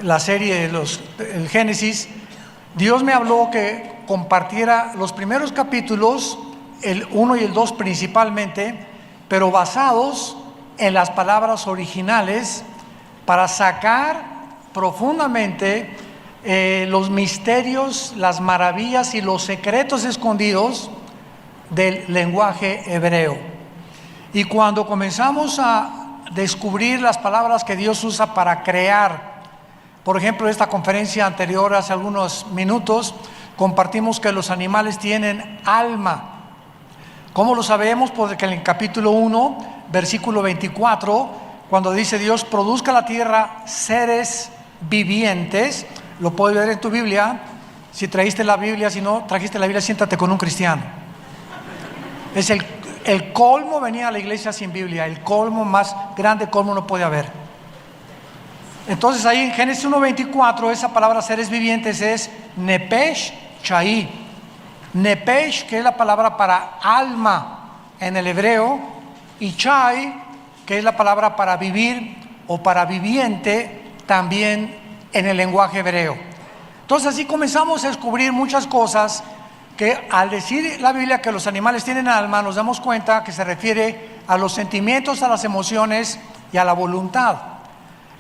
la serie el Génesis, Dios me habló que compartiera los primeros capítulos, el 1 y el 2 principalmente, pero basados en las palabras originales para sacar profundamente los misterios, las maravillas y los secretos escondidos del lenguaje hebreo. Y cuando comenzamos a descubrir las palabras que Dios usa para crear, por ejemplo, esta conferencia anterior, hace algunos minutos, compartimos que los animales tienen alma. ¿Cómo lo sabemos? Porque en el capítulo 1, versículo 24, cuando dice Dios, produzca la tierra seres vivientes, lo puedes ver en tu Biblia. Si trajiste la Biblia, si no trajiste la Biblia, siéntate con un cristiano. Es el colmo venir a la iglesia sin Biblia, el colmo más grande colmo no puede haber. Entonces ahí en Génesis 1:24, esa palabra seres vivientes es Nepesh Chai. Nepesh, que es la palabra para alma en el hebreo, y Chai, que es la palabra para vivir o para viviente también en el lenguaje hebreo. Entonces así comenzamos a descubrir muchas cosas que al decir la Biblia que los animales tienen alma, nos damos cuenta que se refiere a los sentimientos, a las emociones y a la voluntad.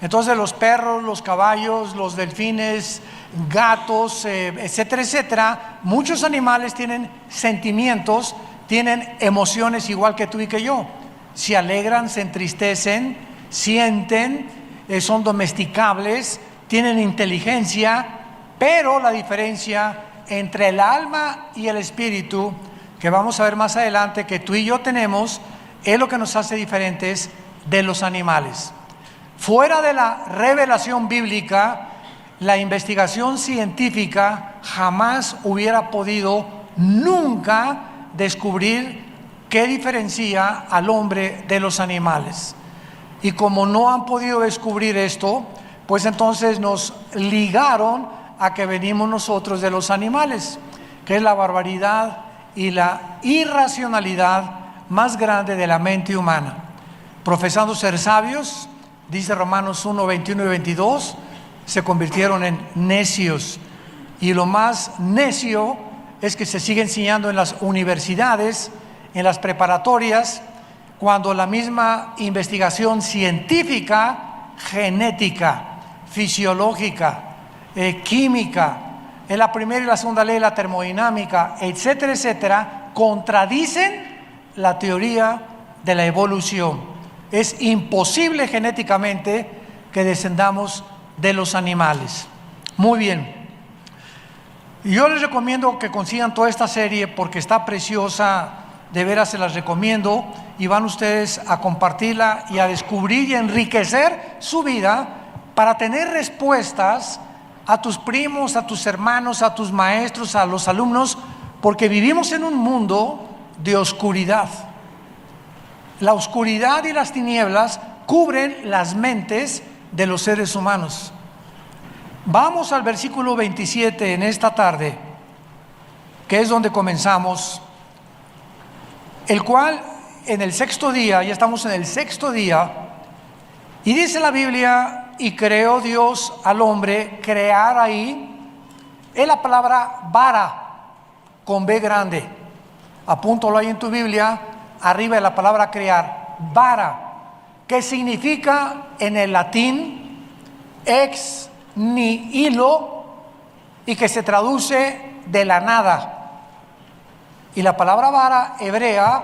Entonces los perros, los caballos, los delfines, gatos, etcétera, etcétera, muchos animales tienen sentimientos, tienen emociones igual que tú y que yo. Se alegran, se entristecen, sienten, son domesticables, tienen inteligencia, pero la diferencia entre el alma y el espíritu, que vamos a ver más adelante, que tú y yo tenemos, es lo que nos hace diferentes de los animales. Fuera de la revelación bíblica, la investigación científica jamás hubiera podido nunca descubrir qué diferencia al hombre de los animales. Y como no han podido descubrir esto, pues entonces nos ligaron a que venimos nosotros de los animales, que es la barbaridad y la irracionalidad más grande de la mente humana. Profesando ser sabios, dice Romanos 1, 21 y 22, se convirtieron en necios. Y lo más necio es que se sigue enseñando en las universidades, en las preparatorias, cuando la misma investigación científica, genética, fisiológica, química, en la primera y la segunda ley de la termodinámica, etcétera, etcétera, contradicen la teoría de la evolución. Es imposible genéticamente que descendamos de los animales. Muy bien. Yo les recomiendo que consigan toda esta serie porque está preciosa, de veras se las recomiendo, y van ustedes a compartirla y a descubrir y enriquecer su vida para tener respuestas a tus primos, a tus hermanos, a tus maestros, a los alumnos, porque vivimos en un mundo de oscuridad. La oscuridad y las tinieblas cubren las mentes de los seres humanos. Vamos al versículo 27 en esta tarde, que es donde comenzamos, el cual en el sexto día, ya estamos en el sexto día, y dice la Biblia, y creó Dios al hombre. Crear ahí es la palabra vara, con B grande. Apúntalo ahí en tu Biblia, arriba de la palabra crear, vara, que significa en el latín ex nihilo, y que se traduce de la nada. Y la palabra vara hebrea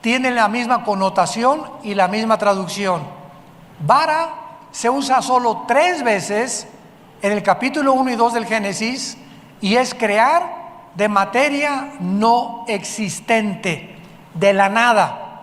tiene la misma connotación y la misma traducción. Vara se usa solo 3 veces en el capítulo 1 y 2 del Génesis, y es crear de materia no existente, de la nada.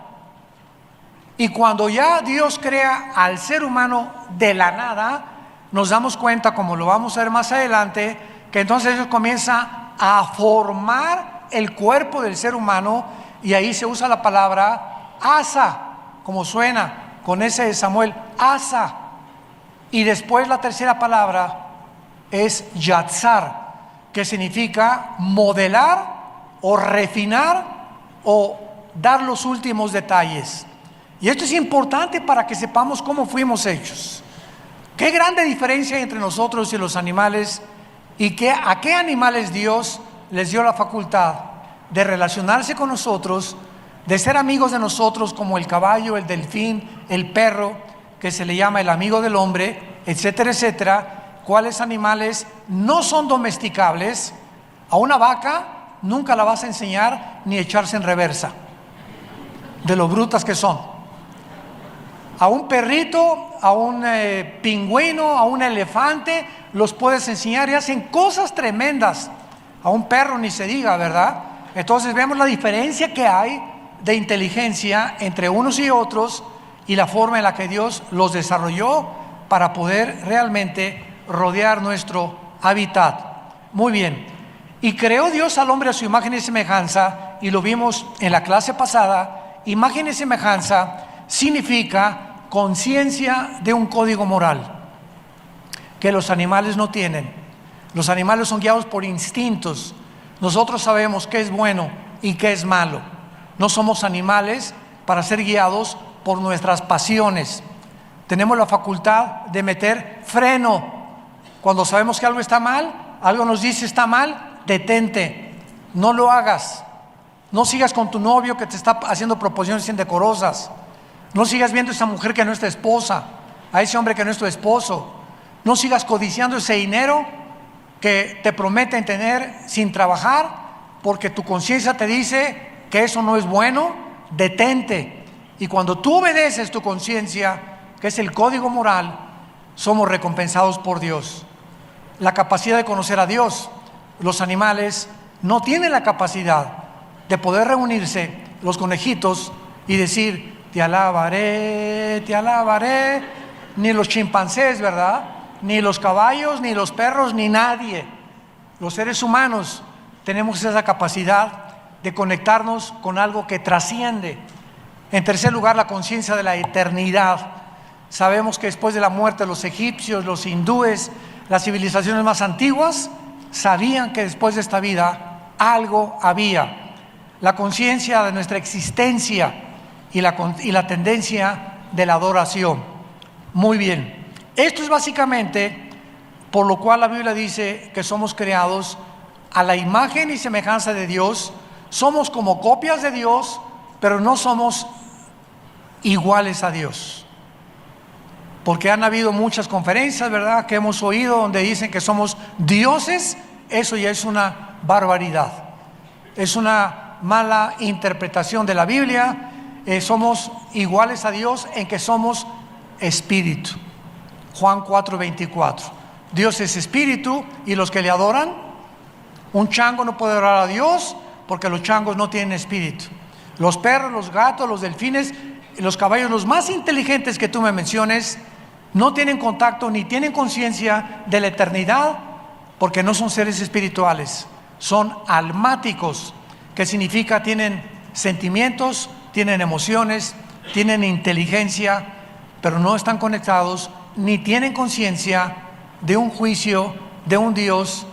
Y cuando ya Dios crea al ser humano de la nada, nos damos cuenta, como lo vamos a ver más adelante, que entonces Dios comienza a formar el cuerpo del ser humano, y ahí se usa la palabra asa, como suena con ese de Samuel, asa. Y después la tercera palabra es yatzar, que significa modelar o refinar o dar los últimos detalles. Y esto es importante para que sepamos cómo fuimos hechos. Qué grande diferencia hay entre nosotros y los animales, y a qué animales Dios les dio la facultad de relacionarse con nosotros, de ser amigos de nosotros, como el caballo, el delfín, el perro, que se le llama el amigo del hombre, etcétera, etcétera. Cuáles animales no son domesticables. A una vaca nunca la vas a enseñar ni echarse en reversa, de lo brutas que son. A un perrito, a un pingüino, a un elefante, los puedes enseñar y hacen cosas tremendas. A un perro ni se diga, ¿verdad? Entonces vemos la diferencia que hay de inteligencia entre unos y otros, y la forma en la que Dios los desarrolló para poder realmente rodear nuestro hábitat. Muy bien. Y creó Dios al hombre a su imagen y semejanza, y lo vimos en la clase pasada. Imagen y semejanza significa conciencia de un código moral que los animales no tienen. Los animales son guiados por instintos. Nosotros sabemos qué es bueno y qué es malo. No somos animales para ser guiados por nuestras pasiones. Tenemos la facultad de meter freno. Cuando sabemos que algo está mal, algo nos dice está mal, detente, no lo hagas. No sigas con tu novio que te está haciendo proposiciones indecorosas. No sigas viendo a esa mujer que no es tu esposa, a ese hombre que no es tu esposo. No sigas codiciando ese dinero que te prometen tener sin trabajar, porque tu conciencia te dice que eso no es bueno. Detente. Y cuando tú obedeces tu conciencia, que es el código moral, somos recompensados por Dios. La capacidad de conocer a Dios. Los animales no tienen la capacidad de poder reunirse, los conejitos, y decir: te alabaré, ni los chimpancés, ¿verdad? Ni los caballos, ni los perros, ni nadie. Los seres humanos tenemos esa capacidad de conectarnos con algo que trasciende. En tercer lugar, la conciencia de la eternidad. Sabemos que después de la muerte, los egipcios, los hindúes, las civilizaciones más antiguas, sabían que después de esta vida algo había. La conciencia de nuestra existencia y la tendencia de la adoración. Muy bien. Esto es básicamente por lo cual la Biblia dice que somos creados a la imagen y semejanza de Dios. Somos como copias de Dios, pero no somos iguales a Dios. Porque han habido muchas conferencias, ¿verdad?, que hemos oído donde dicen que somos dioses. Eso ya es una barbaridad. Es una mala interpretación de la Biblia. Somos iguales a Dios en que somos espíritu. Juan 4:24. Dios es espíritu, y los que le adoran, un chango no puede adorar a Dios porque los changos no tienen espíritu. Los perros, los gatos, los delfines, los caballos, los más inteligentes que tú me menciones, no tienen contacto ni tienen conciencia de la eternidad, porque no son seres espirituales, son almáticos, que significa tienen sentimientos, tienen emociones, tienen inteligencia, pero no están conectados ni tienen conciencia de un juicio, de un Dios,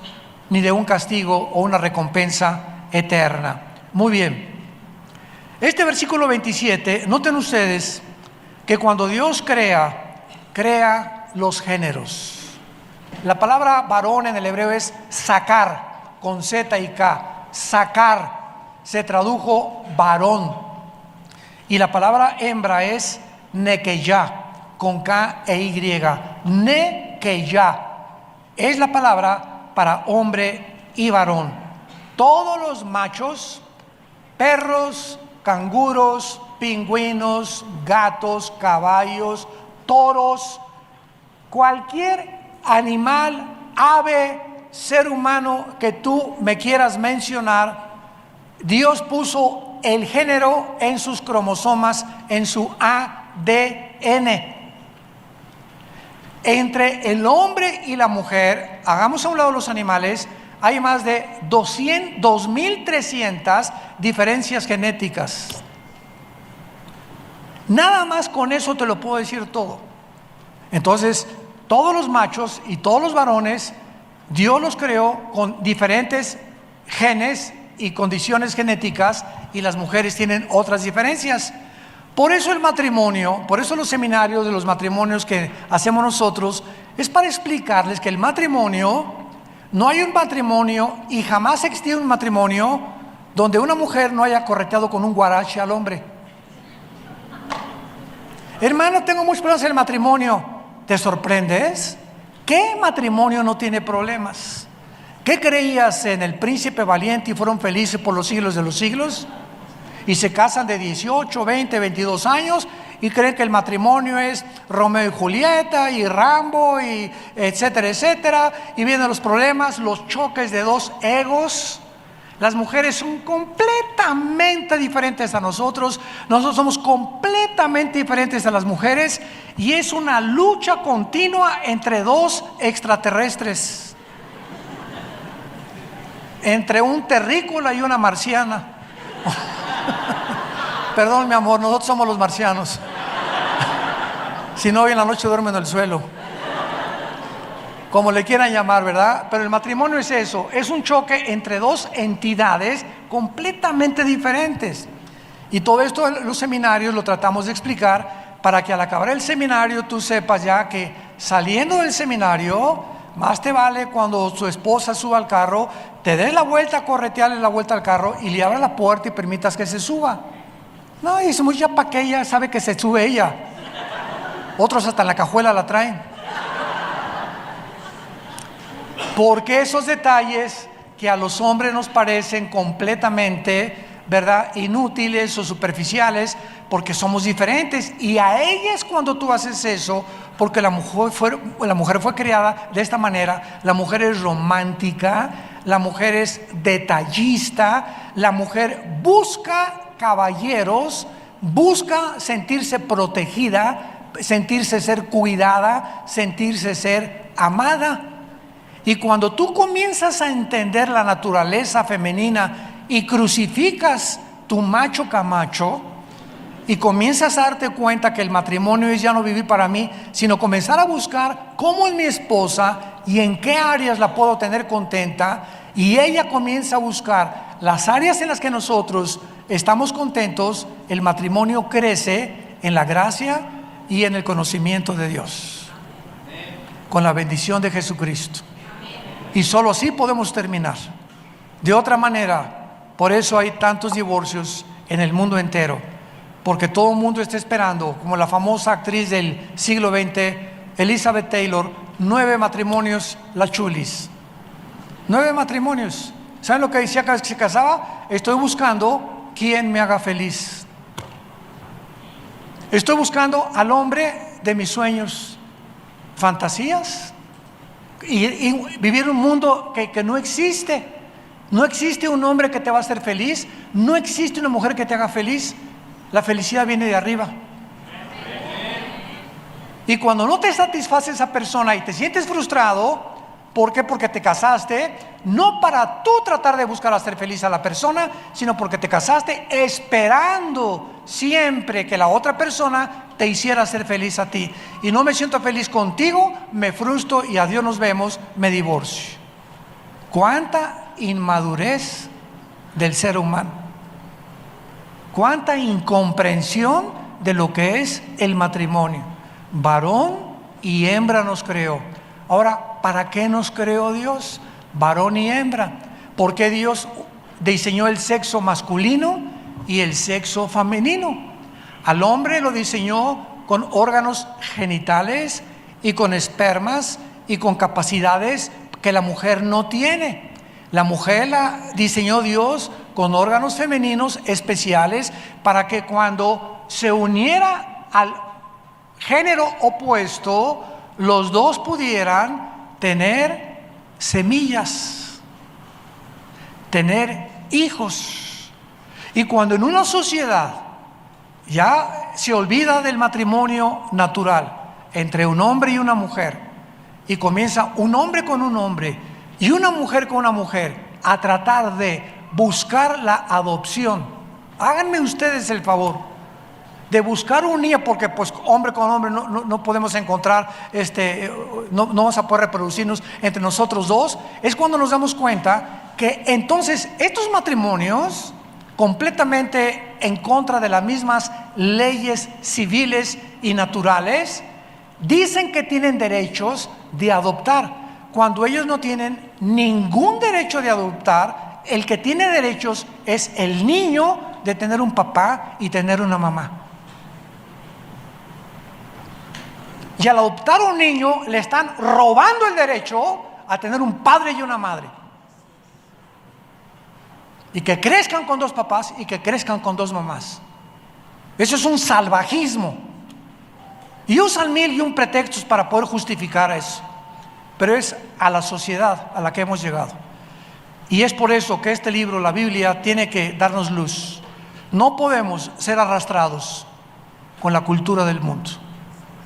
ni de un castigo o una recompensa eterna. Muy bien. Este versículo 27, noten ustedes que cuando Dios crea los géneros. La palabra varón en el hebreo es sacar, con Z y K. Sacar se tradujo varón. Y la palabra hembra es nekeyá, con K e Y. Nekeyá es la palabra para hombre y varón. Todos los machos, perros, canguros, pingüinos, gatos, caballos, toros, cualquier animal, ave, ser humano que tú me quieras mencionar, Dios puso el género en sus cromosomas, en su ADN. Entre el hombre y la mujer, hagamos a un lado los animales, hay más de 2.300 diferencias genéticas. Nada más con eso te lo puedo decir todo. Entonces, todos los machos y todos los varones, Dios los creó con diferentes genes y condiciones genéticas, y las mujeres tienen otras diferencias. Por eso el matrimonio, por eso los seminarios de los matrimonios que hacemos nosotros, es para explicarles que el matrimonio, no hay un matrimonio y jamás existió un matrimonio donde una mujer no haya correteado con un guarache al hombre. Hermano, tengo muchos problemas en el matrimonio. ¿Te sorprendes? ¿Qué matrimonio no tiene problemas? ¿Qué creías en el príncipe valiente y fueron felices por los siglos de los siglos? Y se casan de 18, 20, 22 años y creen que el matrimonio es Romeo y Julieta y Rambo y etcétera, etcétera. Y vienen los problemas, los choques de dos egos. Las mujeres son completamente diferentes a nosotros. Nosotros somos completamente diferentes a las mujeres. Y es una lucha continua entre dos extraterrestres. Entre un terrícola y una marciana. Perdón, mi amor, nosotros somos los marcianos. Si no, hoy en la noche duermen en el suelo. Como le quieran llamar, ¿verdad? Pero el matrimonio es eso, es un choque entre dos entidades completamente diferentes. Y todo esto en los seminarios lo tratamos de explicar para que al acabar el seminario tú sepas ya que saliendo del seminario, más te vale cuando su esposa suba al carro, te des la vuelta, corretearle la vuelta al carro y le abras la puerta y permitas que se suba. No, decimos ya para que ella sabe que se sube ella. Otros hasta en la cajuela la traen. Porque esos detalles que a los hombres nos parecen completamente, ¿verdad?, inútiles o superficiales, porque somos diferentes. Y a ellas cuando tú haces eso, porque la mujer fue creada de esta manera, la mujer es romántica, la mujer es detallista, la mujer busca caballeros, busca sentirse protegida, sentirse ser cuidada, sentirse ser amada. Y cuando tú comienzas a entender la naturaleza femenina y crucificas tu macho camacho y comienzas a darte cuenta que el matrimonio es ya no vivir para mí, sino comenzar a buscar cómo es mi esposa y en qué áreas la puedo tener contenta, y ella comienza a buscar las áreas en las que nosotros estamos contentos, el matrimonio crece en la gracia y en el conocimiento de Dios, con la bendición de Jesucristo. Y solo así podemos terminar. De otra manera, por eso hay tantos divorcios en el mundo entero, porque todo el mundo está esperando, como la famosa actriz del siglo XX, Elizabeth Taylor, 9 matrimonios, la chulis. 9 matrimonios. ¿Saben lo que decía cada vez que se casaba? Estoy buscando quien me haga feliz. Estoy buscando al hombre de mis sueños, fantasías. Y vivir un mundo que no existe. No existe un hombre que te va a hacer feliz. No existe una mujer que te haga feliz. La felicidad viene de arriba. Y cuando no te satisface esa persona y te sientes frustrado, ¿por qué? Porque te casaste, no para tú tratar de buscar hacer feliz a la persona, sino porque te casaste esperando siempre que la otra persona te hiciera ser feliz a ti. Y no me siento feliz contigo, me frustro y adiós nos vemos, me divorcio. ¿Cuánta inmadurez del ser humano? ¿Cuánta incomprensión de lo que es el matrimonio? Varón y hembra nos creó. Ahora, ¿para qué nos creó Dios? Varón y hembra. ¿Por qué Dios diseñó el sexo masculino y el sexo femenino? Al hombre lo diseñó con órganos genitales y con espermas y con capacidades que la mujer no tiene. La mujer la diseñó Dios con órganos femeninos especiales para que cuando se uniera al género opuesto, los dos pudieran tener semillas, tener hijos. Y cuando en una sociedad ya se olvida del matrimonio natural entre un hombre y una mujer, y comienza un hombre con un hombre y una mujer con una mujer a tratar de buscar la adopción, háganme ustedes el favor de buscar un niño, porque pues hombre con hombre no podemos encontrar, no vamos a poder reproducirnos entre nosotros dos. Es cuando nos damos cuenta que entonces estos matrimonios completamente en contra de las mismas leyes civiles y naturales, dicen que tienen derechos de adoptar, cuando ellos no tienen ningún derecho de adoptar. El que tiene derechos es el niño de tener un papá y tener una mamá. Y al adoptar un niño le están robando el derecho a tener un padre y una madre. Y que crezcan con dos papás y que crezcan con dos mamás. Eso es un salvajismo. Y usan mil y un pretextos para poder justificar eso. Pero es a la sociedad a la que hemos llegado. Y es por eso que este libro, la Biblia, tiene que darnos luz. No podemos ser arrastrados con la cultura del mundo,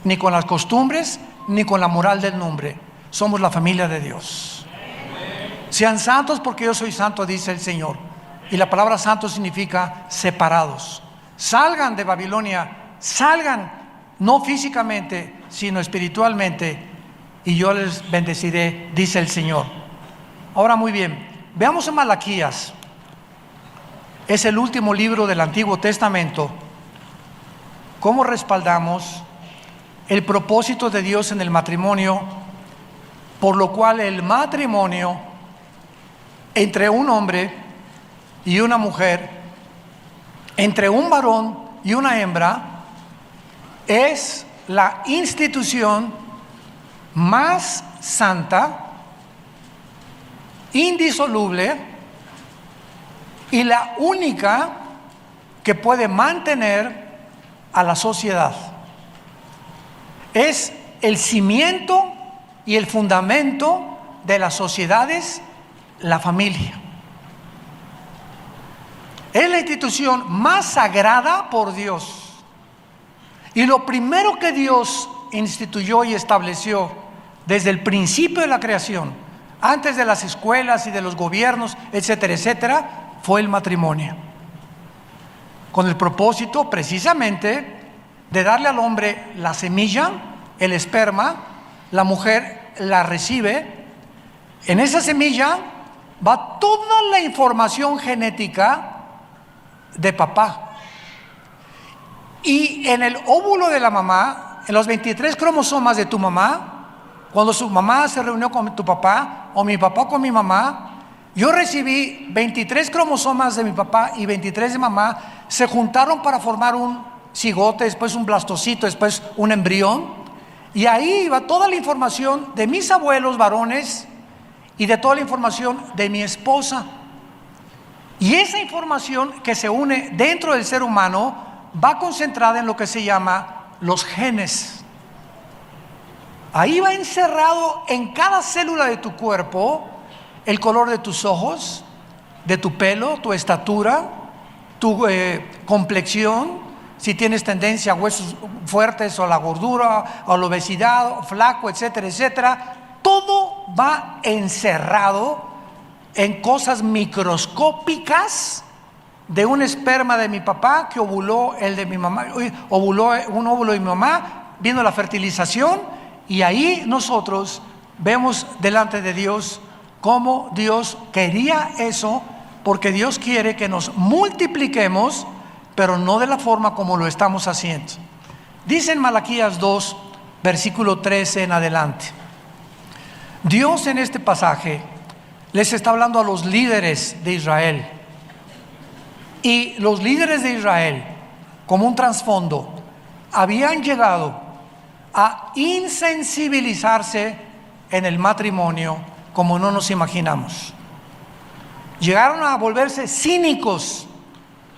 ni con las costumbres, ni con la moral del nombre. Somos la familia de Dios. Sean santos porque yo soy santo, dice el Señor. Y la palabra santo significa separados. Salgan de Babilonia, salgan, no físicamente, sino espiritualmente, y yo les bendeciré, dice el Señor. Ahora muy bien, veamos en Malaquías. Es el último libro del Antiguo Testamento. ¿Cómo respaldamos el propósito de Dios en el matrimonio, por lo cual el matrimonio entre un hombre y una mujer, entre un varón y una hembra, es la institución más santa, indisoluble y la única que puede mantener a la sociedad? Es el cimiento y el fundamento de las sociedades, la familia. Es la institución más sagrada por Dios. Y lo primero que Dios instituyó y estableció desde el principio de la creación, antes de las escuelas y de los gobiernos, etcétera, etcétera, fue el matrimonio. Con el propósito precisamente de darle al hombre la semilla, el esperma, la mujer la recibe. En esa semilla va toda la información genética de papá. Y en el óvulo de la mamá, en los 23 cromosomas de tu mamá, cuando su mamá se reunió con tu papá, o mi papá con mi mamá, yo recibí 23 cromosomas de mi papá y 23 de mamá, se juntaron para formar un cigote, después un blastocito, después un embrión, y ahí iba toda la información de mis abuelos varones y de toda la información de mi esposa. Y esa información que se une dentro del ser humano va concentrada en lo que se llama los genes. Ahí va encerrado en cada célula de tu cuerpo el color de tus ojos, de tu pelo, tu estatura, tu complexión, si tienes tendencia a huesos fuertes o a la gordura o a la obesidad, o flaco, etcétera, etcétera. Todo va encerrado en cosas microscópicas de un esperma de mi papá que ovuló el de mi mamá, ovuló un óvulo de mi mamá, vino la fertilización, y ahí nosotros vemos delante de Dios cómo Dios quería eso, porque Dios quiere que nos multipliquemos, pero no de la forma como lo estamos haciendo. Dice en Malaquías 2, versículo 13 en adelante. Dios en este pasaje les está hablando a los líderes de Israel. Y los líderes de Israel, como un trasfondo, habían llegado a insensibilizarse en el matrimonio como no nos imaginamos. Llegaron a volverse cínicos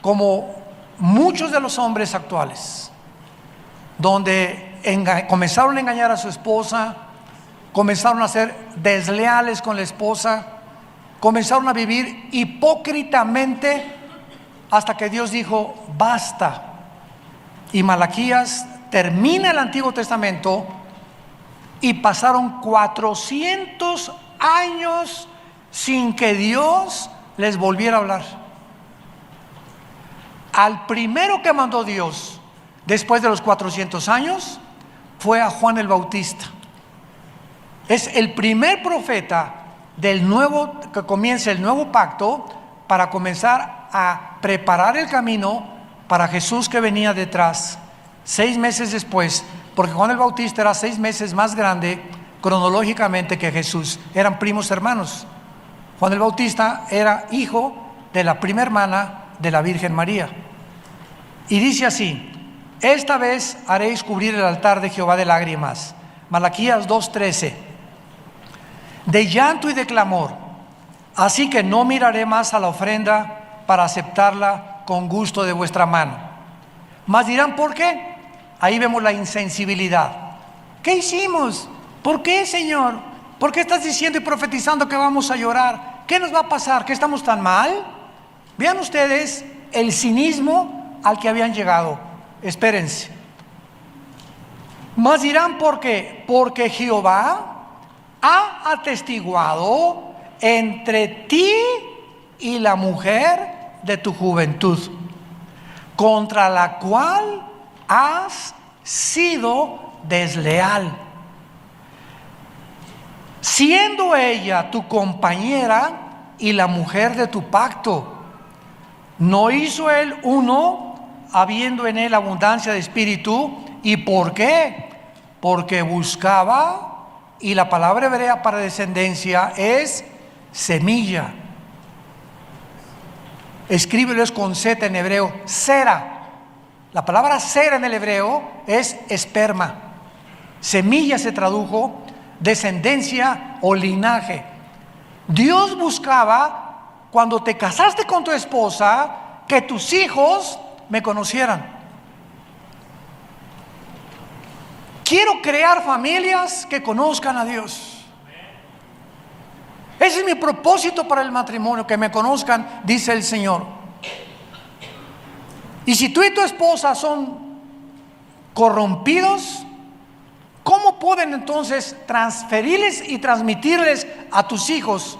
como muchos de los hombres actuales, donde comenzaron a engañar a su esposa, comenzaron a ser desleales con la esposa, comenzaron a vivir hipócritamente, hasta que Dios dijo basta. Y Malaquías termina el Antiguo Testamento y pasaron 400 años sin que Dios les volviera a hablar. Al primero que mandó Dios después de los 400 años fue a Juan el Bautista. Es el primer profeta del nuevo, que comienza el nuevo pacto, para comenzar a preparar el camino para Jesús que venía detrás 6 meses después, porque Juan el Bautista era 6 meses más grande cronológicamente que Jesús. Eran primos hermanos. Juan el Bautista era hijo de la prima hermana de la Virgen María. Y dice así: esta vez haréis cubrir el altar de Jehová de lágrimas. Malaquías 2:13. De llanto y de clamor, así que no miraré más a la ofrenda para aceptarla con gusto de vuestra mano. Mas dirán, ¿por qué? Ahí vemos la insensibilidad. ¿Qué hicimos? ¿Por qué, Señor? ¿Por qué estás diciendo y profetizando que vamos a llorar? ¿Qué nos va a pasar? ¿Que estamos tan mal? Vean ustedes el cinismo al que habían llegado. Espérense. Mas dirán, ¿por qué? Porque Jehová ha atestiguado entre ti y la mujer de tu juventud, contra la cual has sido desleal, siendo ella tu compañera y la mujer de tu pacto. ¿No hizo él uno, habiendo en él abundancia de espíritu? ¿Y por qué? Porque buscaba, y la palabra hebrea para descendencia es semilla. Escríbelo, es con Z en hebreo, sera. La palabra sera en el hebreo es esperma. Semilla se tradujo, descendencia o linaje. Dios buscaba, cuando te casaste con tu esposa, que tus hijos me conocieran. Quiero crear familias que conozcan a Dios. Ese es mi propósito para el matrimonio, que me conozcan, dice el Señor. Y si tú y tu esposa son corrompidos, ¿cómo pueden entonces transferirles y transmitirles a tus hijos,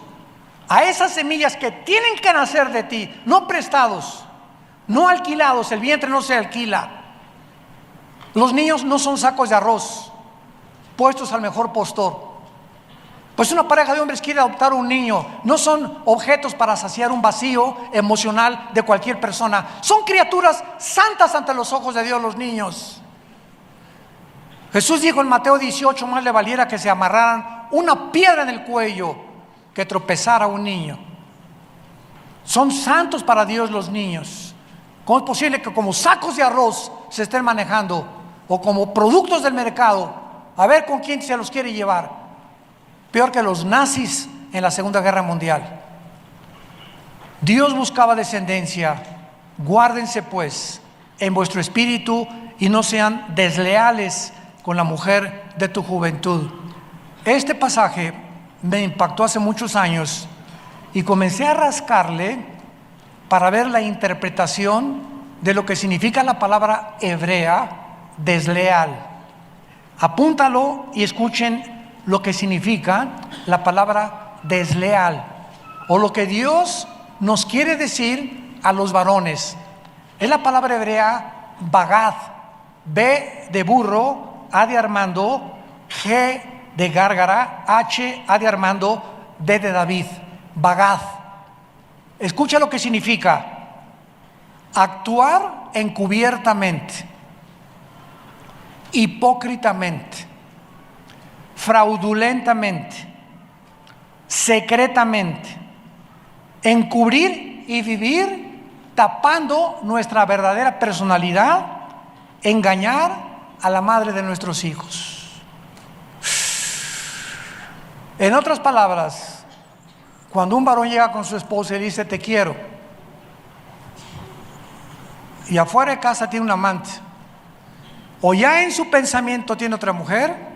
a esas semillas que tienen que nacer de ti, no prestados, no alquilados? El vientre no se alquila. Los niños no son sacos de arroz puestos al mejor postor. Pues una pareja de hombres quiere adoptar un niño. No son objetos para saciar un vacío emocional de cualquier persona. Son criaturas santas ante los ojos de Dios, los niños. Jesús dijo en Mateo 18, más le valiera que se amarraran una piedra en el cuello que tropezara un niño. Son santos para Dios los niños. ¿Cómo es posible que como sacos de arroz se estén manejando, o como productos del mercado, a ver con quién se los quiere llevar? Peor que los nazis en la Segunda Guerra Mundial. Dios buscaba descendencia. Guárdense pues en vuestro espíritu y no sean desleales con la mujer de tu juventud. Este pasaje me impactó hace muchos años y comencé a rascarle para ver la interpretación de lo que significa la palabra hebrea desleal. Apúntalo y escuchen lo que significa la palabra desleal, o lo que Dios nos quiere decir a los varones. Es la palabra hebrea bagad, B de burro, A de Armando, G de gárgara, H, A de Armando, D de David. Bagad. Escucha lo que significa: actuar encubiertamente, hipócritamente, fraudulentamente, secretamente, encubrir y vivir tapando nuestra verdadera personalidad, engañar a la madre de nuestros hijos. En otras palabras, cuando un varón llega con su esposa y dice te quiero, y afuera de casa tiene un amante, o ya en su pensamiento tiene otra mujer,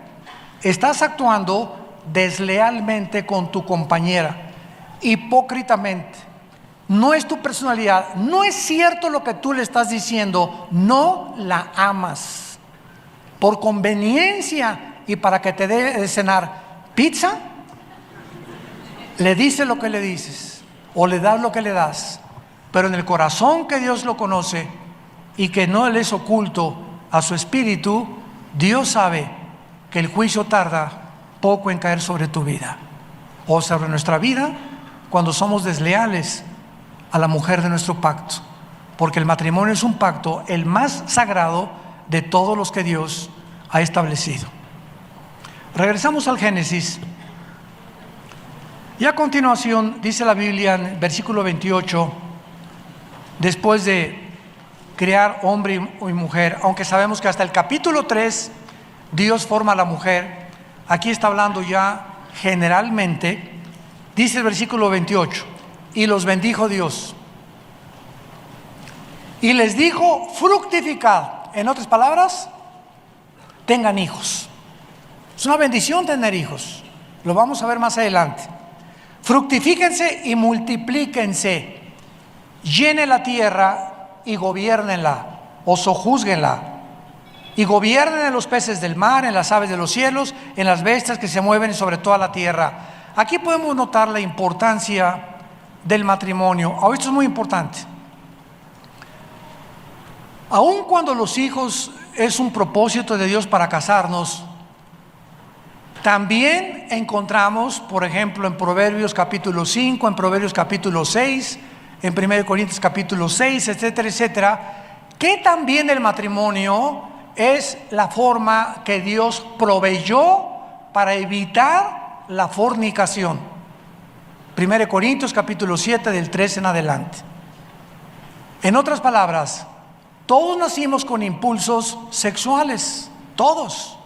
estás actuando deslealmente con tu compañera, hipócritamente. No es tu personalidad, no es cierto lo que tú le estás diciendo, no la amas. Por conveniencia y para que te dé de cenar pizza, le dices lo que le dices o le das lo que le das, pero en el corazón, que Dios lo conoce y que no le es oculto a su espíritu, Dios sabe que el juicio tarda poco en caer sobre tu vida o sobre nuestra vida cuando somos desleales a la mujer de nuestro pacto, porque el matrimonio es un pacto, el más sagrado de todos los que Dios ha establecido. Regresamos al Génesis. Y a continuación dice la Biblia en versículo 28, después de crear hombre y mujer, aunque sabemos que hasta el capítulo 3 Dios forma a la mujer, aquí está hablando ya generalmente, dice el versículo 28, y los bendijo Dios. Y les dijo, fructificad. En otras palabras, tengan hijos. Es una bendición tener hijos. Lo vamos a ver más adelante. Fructifíquense y multiplíquense. Llenen la tierra y gobiernenla, o sojúzguenla. Y gobiernen en los peces del mar, en las aves de los cielos, en las bestias que se mueven sobre toda la tierra. Aquí podemos notar la importancia del matrimonio. Ahora, esto es muy importante. Aun cuando los hijos es un propósito de Dios para casarnos, también encontramos, por ejemplo, en Proverbios capítulo 5, en Proverbios capítulo 6, en 1 Corintios capítulo 6, etcétera, etcétera, que también el matrimonio es la forma que Dios proveyó para evitar la fornicación. 1 Corintios capítulo 7, del 13 en adelante. En otras palabras, todos nacimos con impulsos sexuales, todos,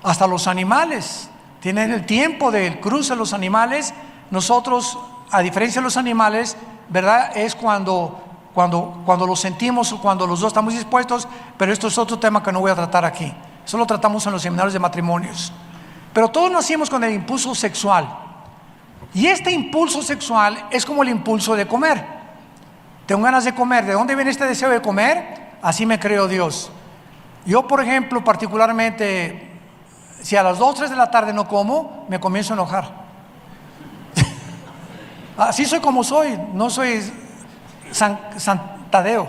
hasta los animales. Tienen el tiempo del cruce de los animales. Nosotros, a diferencia de los animales, ¿verdad? Es cuando lo sentimos, cuando los dos estamos dispuestos, pero esto es otro tema que no voy a tratar aquí. Eso lo tratamos en los seminarios de matrimonios. Pero todos nacimos con el impulso sexual. Y este impulso sexual es como el impulso de comer. Tengo ganas de comer. ¿De dónde viene este deseo de comer? Así me creó Dios. Yo, por ejemplo, particularmente, si a las 2, 3 de la tarde no como, me comienzo a enojar. Así soy como soy. No soy San Tadeo.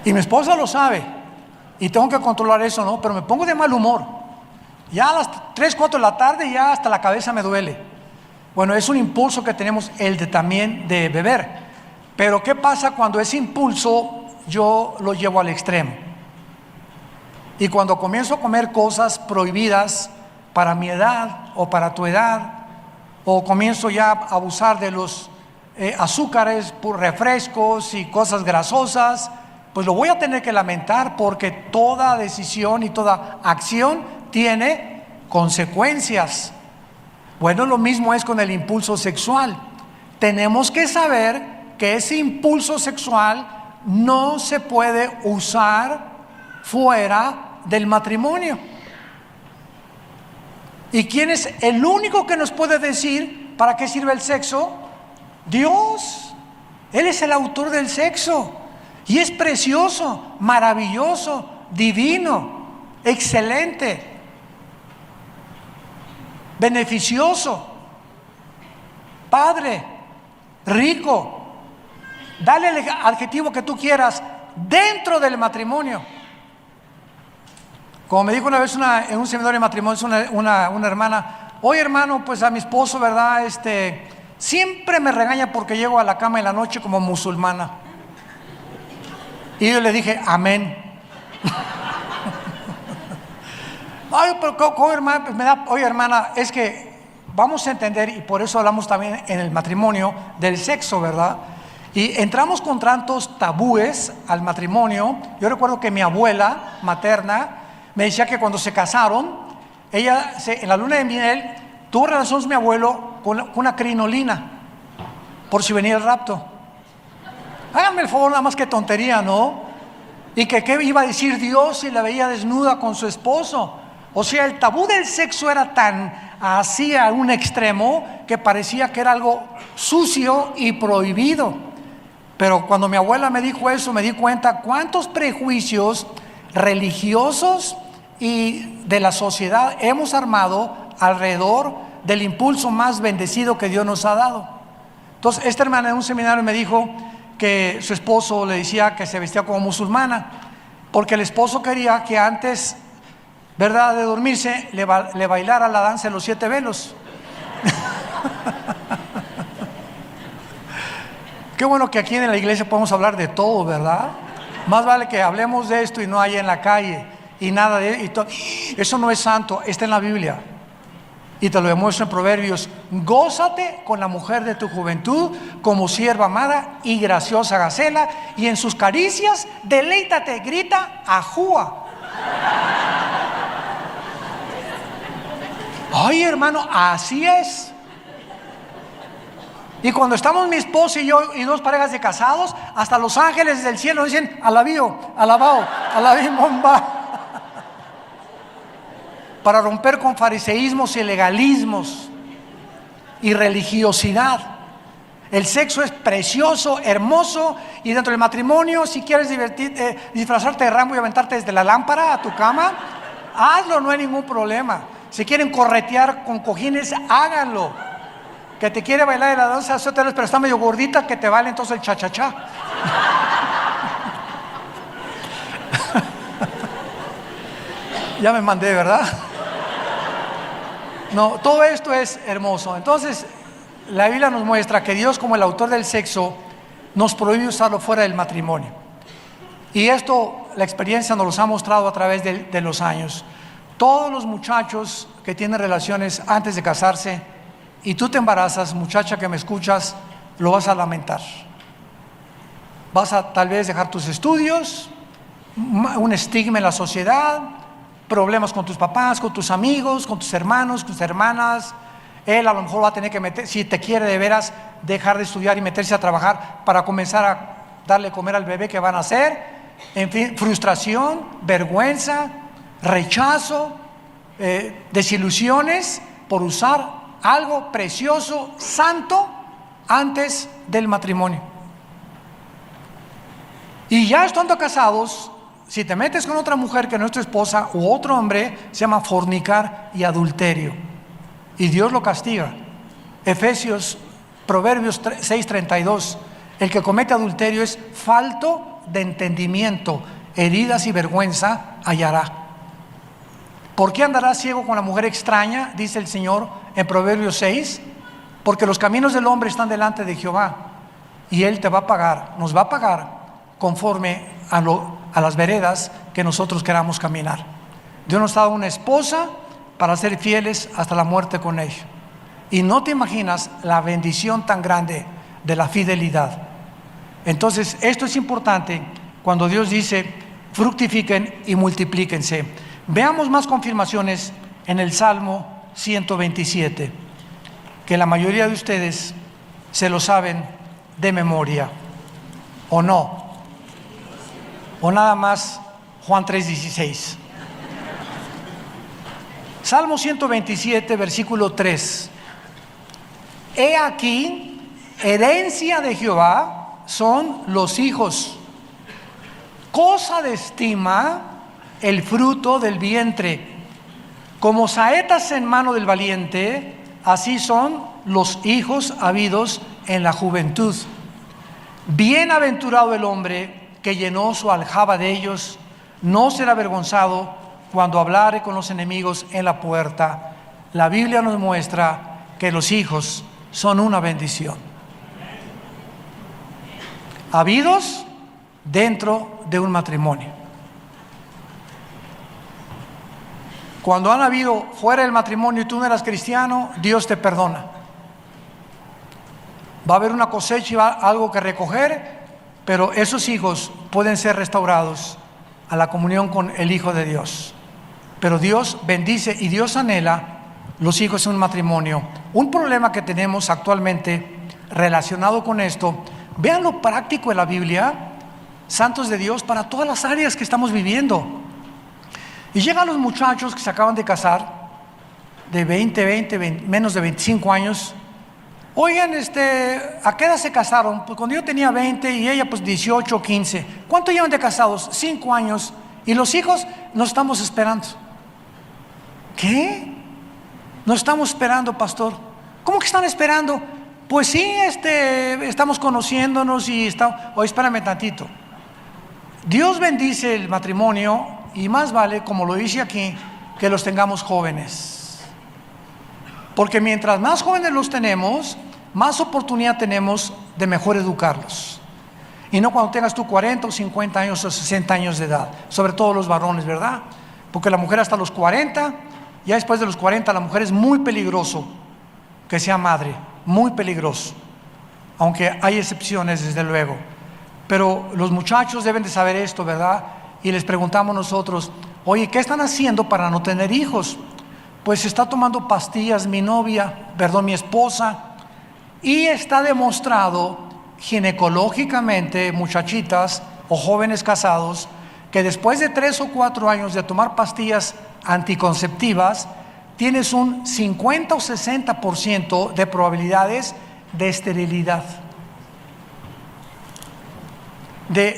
Y mi esposa lo sabe. Y tengo que controlar eso, ¿no? Pero me pongo de mal humor. Ya a las 3, 4 de la tarde ya hasta la cabeza me duele. Bueno, es un impulso que tenemos, el de también de beber. Pero ¿qué pasa cuando ese impulso yo lo llevo al extremo? Y cuando comienzo a comer cosas prohibidas para mi edad o para tu edad, o comienzo ya a abusar de los azúcares, por refrescos y cosas grasosas, pues lo voy a tener que lamentar, porque toda decisión y toda acción tiene consecuencias. Bueno, lo mismo es con el impulso sexual. Tenemos que saber que ese impulso sexual no se puede usar fuera del matrimonio. ¿Y quién es el único que nos puede decir para qué sirve el sexo? Dios. Él es el autor del sexo. Y es precioso, maravilloso, divino, excelente, beneficioso, padre, rico. Dale el adjetivo que tú quieras dentro del matrimonio. Como me dijo una vez en un seminario de matrimonio una hermana: oye, hermano, pues a mi esposo, ¿verdad? Siempre me regaña porque llego a la cama en la noche como musulmana. Y yo le dije, amén. Ay, pero ¿cómo, hermana? Pues oye, hermana, es que vamos a entender, y por eso hablamos también en el matrimonio del sexo, ¿verdad? Y entramos con tantos tabúes al matrimonio. Yo recuerdo que mi abuela materna me decía que cuando se casaron, ella en la luna de miel tuvo relaciones con mi abuelo con una crinolina, por si venía el rapto. Háganme el favor, nada más, que tontería, ¿no? Y que qué iba a decir Dios si la veía desnuda con su esposo. O sea, el tabú del sexo era tan así a un extremo que parecía que era algo sucio y prohibido. Pero cuando mi abuela me dijo eso, me di cuenta cuántos prejuicios religiosos y de la sociedad hemos armado alrededor del impulso más bendecido que Dios nos ha dado. Entonces, esta hermana en un seminario me dijo que su esposo le decía que se vestía como musulmana, porque el esposo quería que antes, ¿verdad?, de dormirse, le bailara la danza de los 7 velos. Qué bueno que aquí en la iglesia podemos hablar de todo, ¿verdad? Más vale que hablemos de esto y no haya en la calle y nada de eso. No es santo, está en la Biblia. Y te lo demuestro en Proverbios: gózate con la mujer de tu juventud como sierva amada y graciosa gacela, y en sus caricias deleítate, grita ajúa. Ay, hermano, así es. Y cuando estamos mi esposa y yo y dos parejas de casados, hasta los ángeles del cielo dicen alabío, alabao, alabim bomba. Para romper con fariseísmos y legalismos y religiosidad. El sexo es precioso, hermoso, y dentro del matrimonio, si quieres disfrazarte de Rambo y aventarte desde la lámpara a tu cama, hazlo, no hay ningún problema. Si quieren corretear con cojines, háganlo. Que te quiere bailar de la danza, pero está medio gordita, que te vale entonces el cha-cha-cha. Ya me mandé, ¿verdad? No, todo esto es hermoso. Entonces, la Biblia nos muestra que Dios, como el autor del sexo, nos prohíbe usarlo fuera del matrimonio. Y esto, la experiencia nos los ha mostrado a través de los años. Todos los muchachos que tienen relaciones antes de casarse, y tú te embarazas, muchacha que me escuchas, lo vas a lamentar. Vas a tal vez dejar tus estudios, un estigma en la sociedad, problemas con tus papás, con tus amigos, con tus hermanos, con tus hermanas. Él a lo mejor va a tener que meter, si te quiere de veras, dejar de estudiar y meterse a trabajar para comenzar a darle comer al bebé que van a hacer. En fin, frustración, vergüenza, rechazo, desilusiones por usar algo precioso, santo, antes del matrimonio. Y ya estando casados, si te metes con otra mujer que no es tu esposa u otro hombre, se llama fornicar y adulterio. Y Dios lo castiga. Proverbios 6:32. El que comete adulterio es falto de entendimiento, heridas y vergüenza hallará. ¿Por qué andarás ciego con la mujer extraña? Dice el Señor en Proverbios 6. Porque los caminos del hombre están delante de Jehová, y Él te va a pagar, nos va a pagar conforme a las veredas que nosotros queramos caminar. Dios nos ha dado una esposa para ser fieles hasta la muerte con ella. Y no te imaginas la bendición tan grande de la fidelidad. Entonces, esto es importante cuando Dios dice: fructifiquen y multiplíquense. Veamos más confirmaciones en el Salmo 127, que la mayoría de ustedes se lo saben de memoria, ¿o no? O nada más Juan 3:16. Salmo 127, versículo 3. He aquí, herencia de Jehová son los hijos, cosa de estima el fruto del vientre. Como saetas en mano del valiente, así son los hijos habidos en la juventud. Bienaventurado el hombre que llenó su aljaba de ellos, no será avergonzado cuando hablare con los enemigos en la puerta. La Biblia nos muestra que los hijos son una bendición, habidos dentro de un matrimonio. Cuando han habido fuera del matrimonio y tú no eras cristiano, Dios te perdona. Va a haber una cosecha y algo que recoger, pero esos hijos pueden ser restaurados a la comunión con el Hijo de Dios. Pero Dios bendice y Dios anhela los hijos en un matrimonio. Un problema que tenemos actualmente relacionado con esto, vean lo práctico de la Biblia, santos de Dios, para todas las áreas que estamos viviendo. Y llegan los muchachos que se acaban de casar, de 20, menos de 25 años. Oigan, ¿a qué edad se casaron? Pues cuando yo tenía 20 y ella pues 18 o 15. ¿Cuánto llevan de casados? 5 años. Y los hijos nos estamos esperando. ¿Qué? Nos estamos esperando, pastor. ¿Cómo que están esperando? Pues sí, estamos conociéndonos y espérame tantito. Dios bendice el matrimonio. Y más vale, como lo dice aquí, que los tengamos jóvenes. Porque mientras más jóvenes los tenemos, más oportunidad tenemos de mejor educarlos. Y no cuando tengas tú 40 o 50 años o 60 años de edad, sobre todo los varones, ¿verdad? Porque la mujer hasta los 40, ya después de los 40 la mujer es muy peligroso que sea madre, muy peligroso, aunque hay excepciones desde luego. Pero los muchachos deben de saber esto, ¿verdad? Y les preguntamos nosotros, oye, ¿qué están haciendo para no tener hijos? Pues está tomando pastillas mi esposa, y está demostrado ginecológicamente, muchachitas o jóvenes casados, que después de 3 o 4 años de tomar pastillas anticonceptivas, tienes un 50 o 60% de probabilidades de esterilidad.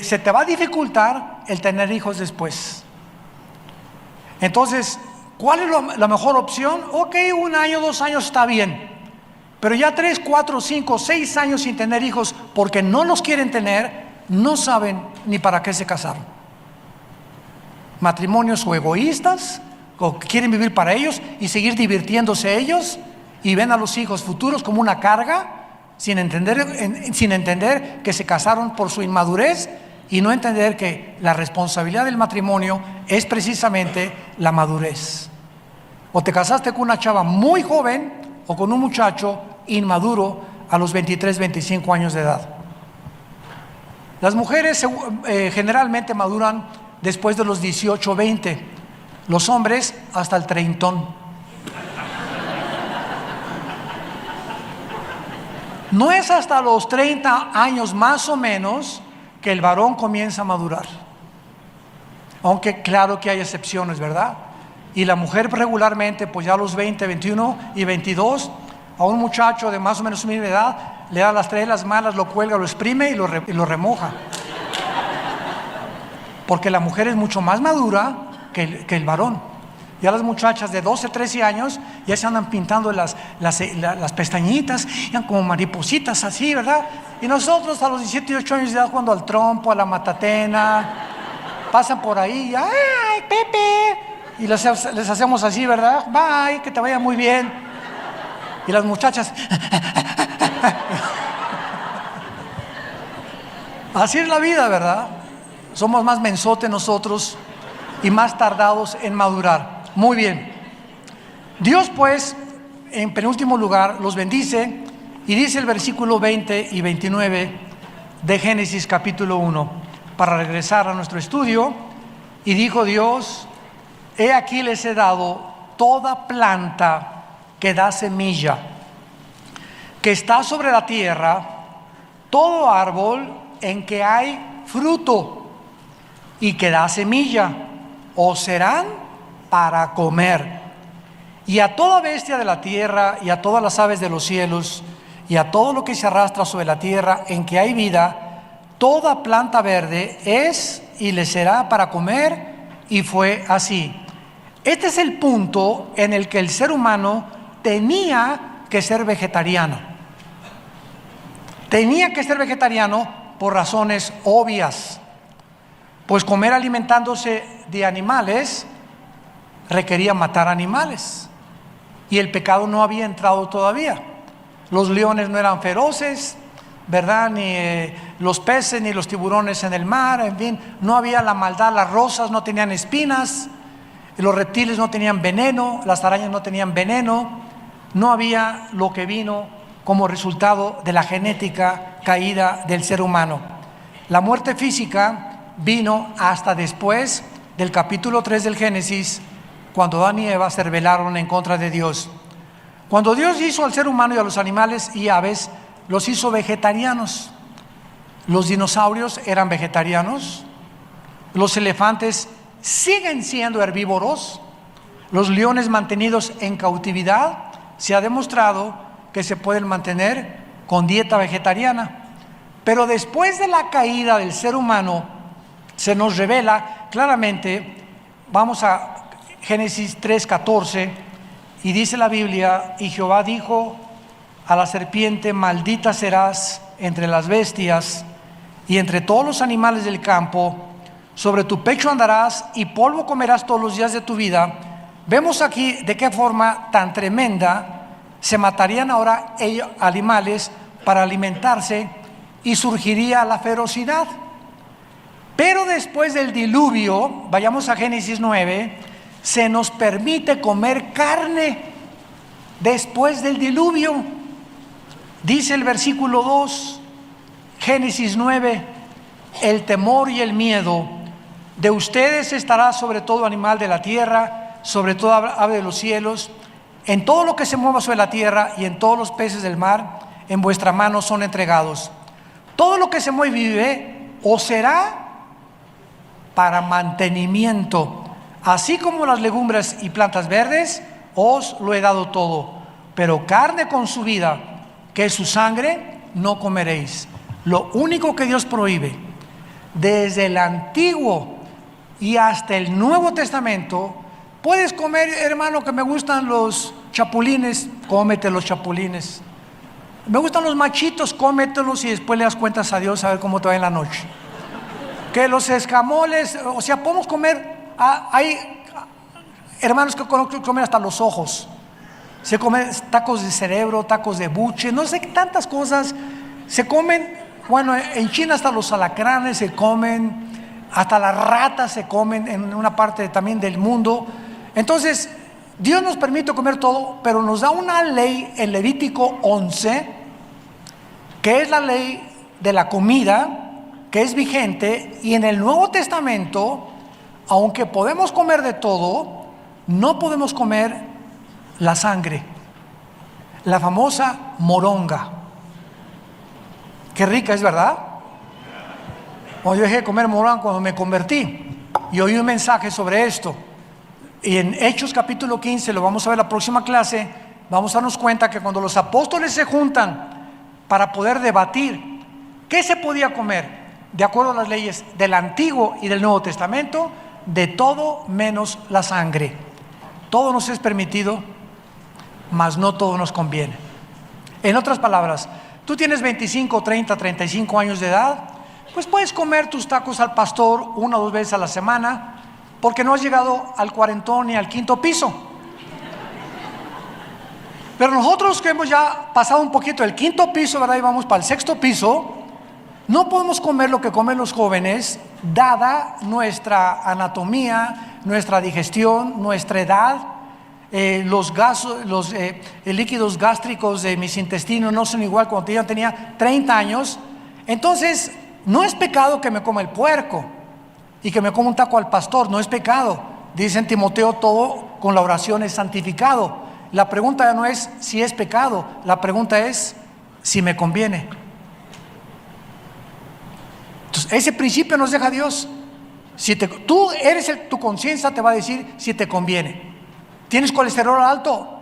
Se te va a dificultar el tener hijos después. Entonces, ¿cuál es la mejor opción? Ok, 1 año, 2 años está bien, pero ya 3, 4, 5, 6 años sin tener hijos porque no los quieren tener, no saben ni para qué se casaron. Matrimonios o egoístas, o quieren vivir para ellos y seguir divirtiéndose ellos, y ven a los hijos futuros como una carga, sin entender que se casaron por su inmadurez, y no entender que la responsabilidad del matrimonio es precisamente la madurez. O te casaste con una chava muy joven o con un muchacho inmaduro a los 23, 25 años de edad. Las mujeres generalmente maduran después de los 18, 20. Los hombres hasta el 30. No es hasta los 30 años más o menos que el varón comienza a madurar. Aunque claro que hay excepciones, ¿verdad? Y la mujer regularmente, pues ya a los 20, 21 y 22, a un muchacho de más o menos su misma edad, le da las 3 las malas, lo cuelga, lo exprime y lo remoja. Porque la mujer es mucho más madura que el varón. Ya las muchachas de 12, 13 años ya se andan pintando las pestañitas, ya como maripositas así, ¿verdad? Y nosotros a los 17, 18 años de edad jugando al trompo, a la matatena, pasan por ahí y ¡ay, Pepe! Y les hacemos así, ¿verdad? Bye, que te vaya muy bien. Y las muchachas así es la vida, ¿verdad? Somos más mensotes nosotros y más tardados en madurar. Muy bien. Dios, pues, en penúltimo lugar, los bendice, y dice el versículo 20 y 29 de Génesis capítulo 1, para regresar a nuestro estudio. Y dijo Dios: he aquí les he dado toda planta que da semilla, que está sobre la tierra, todo árbol en que hay fruto y que da semilla, os serán para comer. Y a toda bestia de la tierra, y a todas las aves de los cielos, y a todo lo que se arrastra sobre la tierra en que hay vida, toda planta verde es y le será para comer. Y fue así. Este es el punto en el que el ser humano tenía que ser vegetariano. Tenía que ser vegetariano por razones obvias, pues comer alimentándose de animales requería matar animales, y el pecado no había entrado todavía. Los leones no eran feroces, ¿verdad? Ni los peces ni los tiburones en el mar, en fin, no había la maldad. Las rosas no tenían espinas, los reptiles no tenían veneno, las arañas no tenían veneno. No había lo que vino como resultado de la genética caída del ser humano. La muerte física vino hasta después del capítulo 3 del Génesis, cuando Adán y Eva se rebelaron en contra de Dios. Cuando Dios hizo al ser humano y a los animales y aves, los hizo vegetarianos. Los dinosaurios eran vegetarianos, los elefantes siguen siendo herbívoros, los leones mantenidos en cautividad, se ha demostrado que se pueden mantener con dieta vegetariana. Pero después de la caída del ser humano, se nos revela claramente. Vamos a Génesis 3:14, y dice la Biblia: y Jehová dijo a la serpiente: maldita serás entre las bestias y entre todos los animales del campo, sobre tu pecho andarás y polvo comerás todos los días de tu vida. Vemos aquí de qué forma tan tremenda se matarían ahora animales para alimentarse y surgiría la ferocidad. Pero después del diluvio, vayamos a Génesis 9, se nos permite comer carne después del diluvio. Dice el versículo 2, Génesis 9, el temor y el miedo de ustedes estará sobre todo animal de la tierra, sobre toda ave de los cielos, en todo lo que se mueva sobre la tierra y en todos los peces del mar, en vuestra mano son entregados. Todo lo que se mueve y vive os será para mantenimiento, así como las legumbres y plantas verdes, os lo he dado todo. Pero carne con su vida, que es su sangre, no comeréis. Lo único que Dios prohíbe, desde el Antiguo y hasta el Nuevo Testamento, puedes comer, hermano, que me gustan los chapulines, cómete los chapulines. Me gustan los machitos, cómetelos y después le das cuentas a Dios a ver cómo te va en la noche. Que los escamoles, o sea, podemos comer, hay hermanos que comen hasta los ojos. Se comen tacos de cerebro, tacos de buche, no sé qué tantas cosas. Se comen, bueno, en China hasta los alacranes se comen, hasta las ratas se comen en una parte también del mundo. Entonces, Dios nos permite comer todo, pero nos da una ley en Levítico 11, que es la ley de la comida, que es vigente, y en el Nuevo Testamento, aunque podemos comer de todo, no podemos comer la sangre, la famosa moronga. Qué rica es, ¿verdad? Yo dejé de comer moronga cuando me convertí y oí un mensaje sobre esto. Y en Hechos capítulo 15, lo vamos a ver la próxima clase, vamos a darnos cuenta que cuando los apóstoles se juntan para poder debatir qué se podía comer, de acuerdo a las leyes del Antiguo y del Nuevo Testamento, de todo menos la sangre. Todo nos es permitido, mas no todo nos conviene. En otras palabras, tú tienes 25, 30, 35 años de edad, pues puedes comer tus tacos al pastor 1 o 2 veces a la semana, porque no has llegado al cuarentón ni al quinto piso. Pero nosotros que hemos ya pasado un poquito el quinto piso, ¿verdad? Y vamos para el sexto piso, no podemos comer lo que comen los jóvenes, dada nuestra anatomía, nuestra digestión, nuestra edad. Los líquidos gástricos de mis intestinos no son igual cuando yo tenía 30 años. Entonces, no es pecado que me coma el puerco y que me coma un taco al pastor, no es pecado. Dice en Timoteo, todo con la oración es santificado. La pregunta ya no es si es pecado, la pregunta es si me conviene. Entonces, ese principio nos deja Dios. Tu conciencia te va a decir si te conviene. Tienes colesterol alto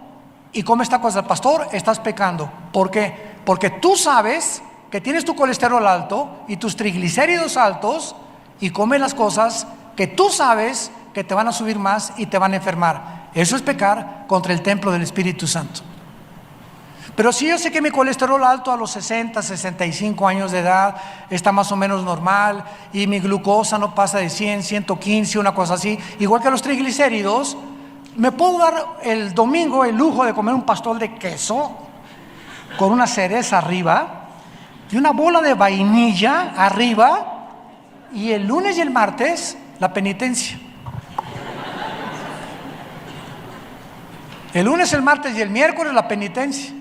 y comes tacos al pastor, estás pecando. ¿Por qué? Porque tú sabes que tienes tu colesterol alto y tus triglicéridos altos y comes las cosas que tú sabes que te van a subir más y te van a enfermar. Eso es pecar contra el templo del Espíritu Santo. Pero si yo sé que mi colesterol alto a los 60, 65 años de edad está más o menos normal y mi glucosa no pasa de 100, 115, una cosa así, igual que los triglicéridos, me puedo dar el domingo el lujo de comer un pastel de queso con una cereza arriba y una bola de vainilla arriba, y el lunes y el martes la penitencia. El lunes, el martes y el miércoles la penitencia.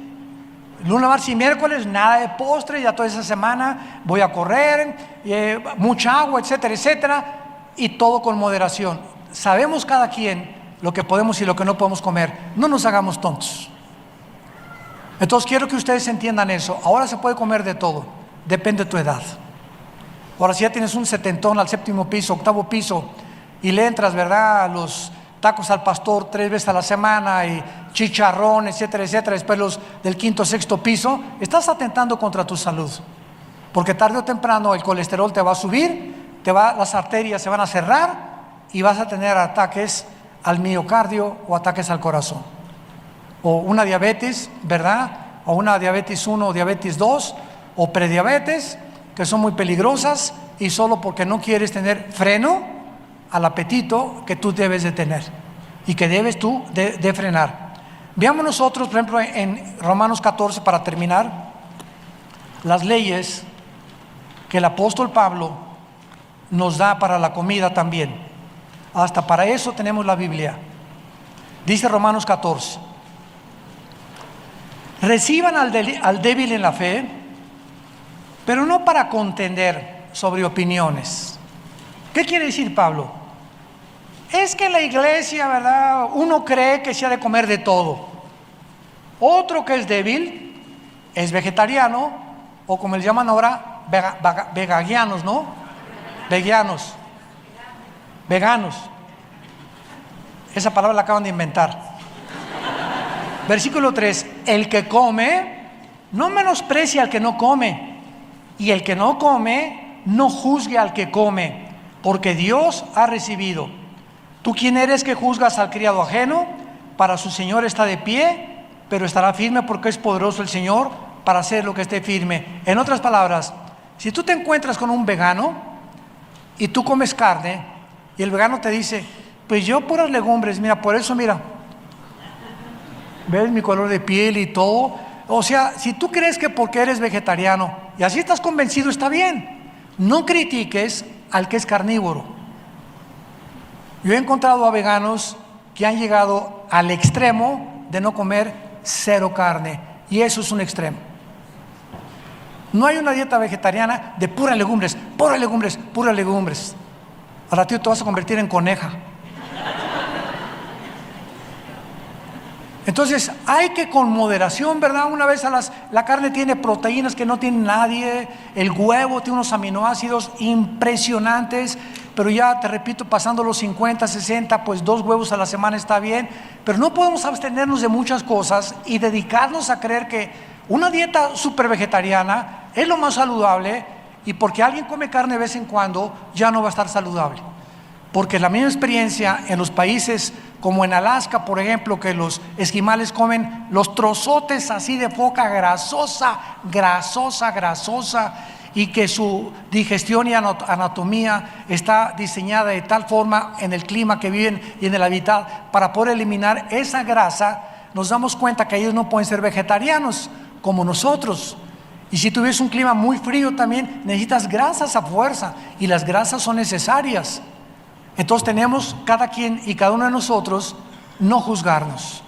El lunes, martes y miércoles nada de postre, ya toda esa semana voy a correr, mucha agua, etcétera, etcétera, y todo con moderación. Sabemos cada quien lo que podemos y lo que no podemos comer. No nos hagamos tontos. Entonces quiero que ustedes entiendan eso. Ahora se puede comer de todo, depende de tu edad. Ahora si ya tienes un 70 al séptimo piso, octavo piso, y le entras, ¿verdad?, a los tacos al pastor 3 veces a la semana y chicharrón, etcétera, etcétera, después los del quinto, sexto piso, estás atentando contra tu salud. Porque tarde o temprano el colesterol te va a subir, las arterias se van a cerrar y vas a tener ataques al miocardio o ataques al corazón. O una diabetes, ¿verdad? O una diabetes 1 o diabetes 2 o prediabetes, que son muy peligrosas, y solo porque no quieres tener freno al apetito que tú debes de tener y que debes tú de frenar. Veamos nosotros, por ejemplo, en Romanos 14, para terminar, las leyes que el apóstol Pablo nos da para la comida también. Hasta para eso tenemos la Biblia. Dice Romanos 14: reciban al débil en la fe, pero no para contender sobre opiniones. ¿Qué quiere decir Pablo? Es que en la iglesia, ¿verdad?, uno cree que se ha de comer de todo. Otro que es débil es vegetariano, o como le llaman ahora, veganos, ¿no? Veganos. Esa palabra la acaban de inventar. Versículo 3: el que come no menosprecia al que no come, y el que no come no juzgue al que come, porque Dios ha recibido. ¿Tú quién eres que juzgas al criado ajeno? Para su Señor está de pie, pero estará firme porque es poderoso el Señor para hacer lo que esté firme. En otras palabras, si tú te encuentras con un vegano y tú comes carne, y el vegano te dice: pues yo puras legumbres, mira, por eso mira, ves mi color de piel y todo. O sea, si tú crees que porque eres vegetariano y así estás convencido, está bien. No critiques al que es carnívoro. Yo he encontrado a veganos que han llegado al extremo de no comer cero carne, y eso es un extremo. No hay una dieta vegetariana de puras legumbres, puras legumbres, puras legumbres. Al ratito te vas a convertir en coneja. Entonces hay que, con moderación, ¿verdad? Una vez la carne tiene proteínas que no tiene nadie, el huevo tiene unos aminoácidos impresionantes, pero ya te repito, pasando los 50, 60, pues 2 huevos a la semana está bien, pero no podemos abstenernos de muchas cosas y dedicarnos a creer que una dieta súper vegetariana es lo más saludable, y porque alguien come carne de vez en cuando ya no va a estar saludable. Porque la misma experiencia en los países como en Alaska, por ejemplo, que los esquimales comen los trozotes así de foca grasosa, y que su digestión y anatomía está diseñada de tal forma en el clima que viven y en el hábitat para poder eliminar esa grasa, nos damos cuenta que ellos no pueden ser vegetarianos como nosotros. Y si tuvieras un clima muy frío también necesitas grasas a fuerza, y las grasas son necesarias. Entonces tenemos, cada quien y cada uno de nosotros, no juzgarnos.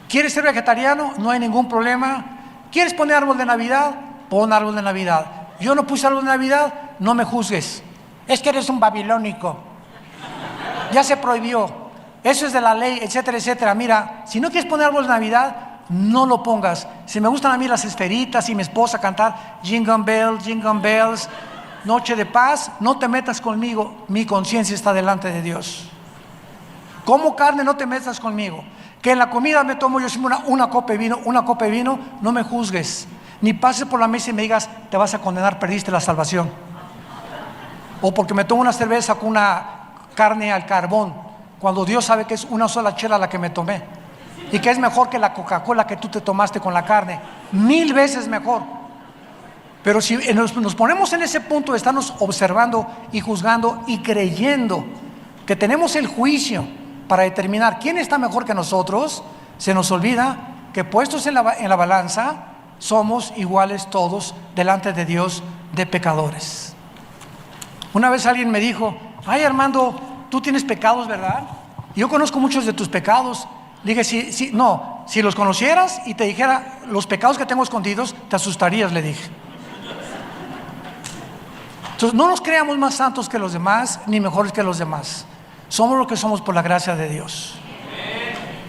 ¿Quieres ser vegetariano? No hay ningún problema. ¿Quieres poner árbol de Navidad? Pon árbol de Navidad. Yo no puse árbol de Navidad, no me juzgues. Es que eres un babilónico. Ya se prohibió. Eso es de la ley, etcétera, etcétera. Mira, si no quieres poner árbol de Navidad, no lo pongas. Si me gustan a mí las esferitas y mi esposa cantar Jingle Bells, Noche de paz, no te metas conmigo, mi conciencia está delante de Dios. Como carne, no te metas conmigo. Que en la comida me tomo yo siempre una copa de vino, no me juzgues. Ni pases por la mesa y me digas: te vas a condenar, perdiste la salvación. O porque me tomo una cerveza con una carne al carbón, cuando Dios sabe que es una sola chela la que me tomé, y que es mejor que la Coca-Cola que tú te tomaste con la carne, 1000 veces mejor. Pero si nos ponemos en ese punto de estarnos observando y juzgando y creyendo que tenemos el juicio para determinar quién está mejor que nosotros, se nos olvida que, puestos en la balanza, somos iguales todos delante de Dios, de pecadores. Una vez alguien me dijo: ay, Armando, tú tienes pecados, ¿verdad? Y yo conozco muchos de tus pecados. Le dije: si los conocieras y te dijera los pecados que tengo escondidos, te asustarías, le dije. Entonces, no nos creamos más santos que los demás, ni mejores que los demás. Somos lo que somos por la gracia de Dios.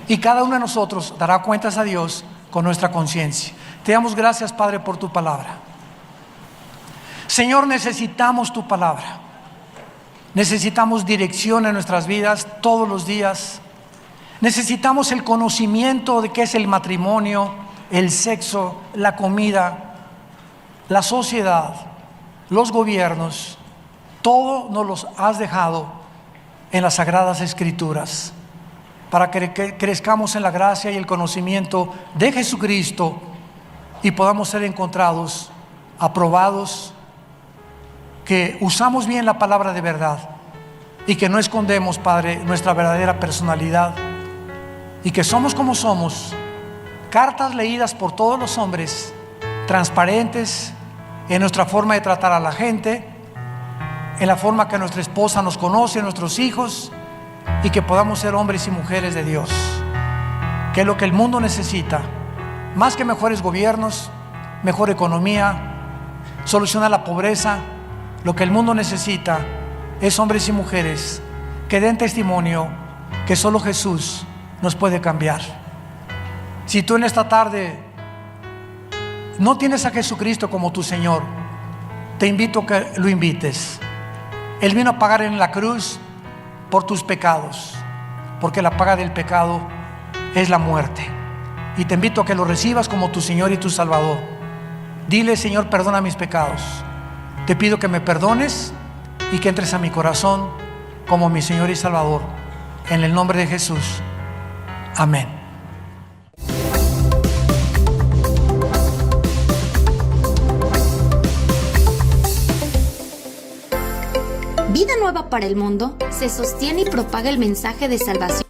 Y cada uno de nosotros dará cuentas a Dios con nuestra conciencia. Te damos gracias, Padre, por tu palabra. Señor, necesitamos tu palabra. Necesitamos dirección en nuestras vidas todos los días. Necesitamos el conocimiento de qué es el matrimonio, el sexo, la comida, la sociedad, los gobiernos. Todo nos los has dejado en las Sagradas Escrituras, para que crezcamos en la gracia y el conocimiento de Jesucristo y podamos ser encontrados, aprobados, que usamos bien la palabra de verdad y que no escondemos, Padre, nuestra verdadera personalidad, y que somos como somos, cartas leídas por todos los hombres, transparentes, en nuestra forma de tratar a la gente, en la forma que nuestra esposa nos conoce, nuestros hijos, y que podamos ser hombres y mujeres de Dios, que es lo que el mundo necesita, más que mejores gobiernos, mejor economía, solucionar la pobreza. Lo que el mundo necesita es hombres y mujeres que den testimonio que solo Jesús nos puede cambiar. Si tú en esta tarde no tienes a Jesucristo como tu Señor, te invito a que lo invites. Él vino a pagar en la cruz por tus pecados, porque la paga del pecado es la muerte. Y te invito a que lo recibas como tu Señor y tu Salvador. Dile: Señor, perdona mis pecados. Te pido que me perdones y que entres a mi corazón como mi Señor y Salvador. En el nombre de Jesús. Amén. Vida Nueva para el Mundo se sostiene y propaga el mensaje de salvación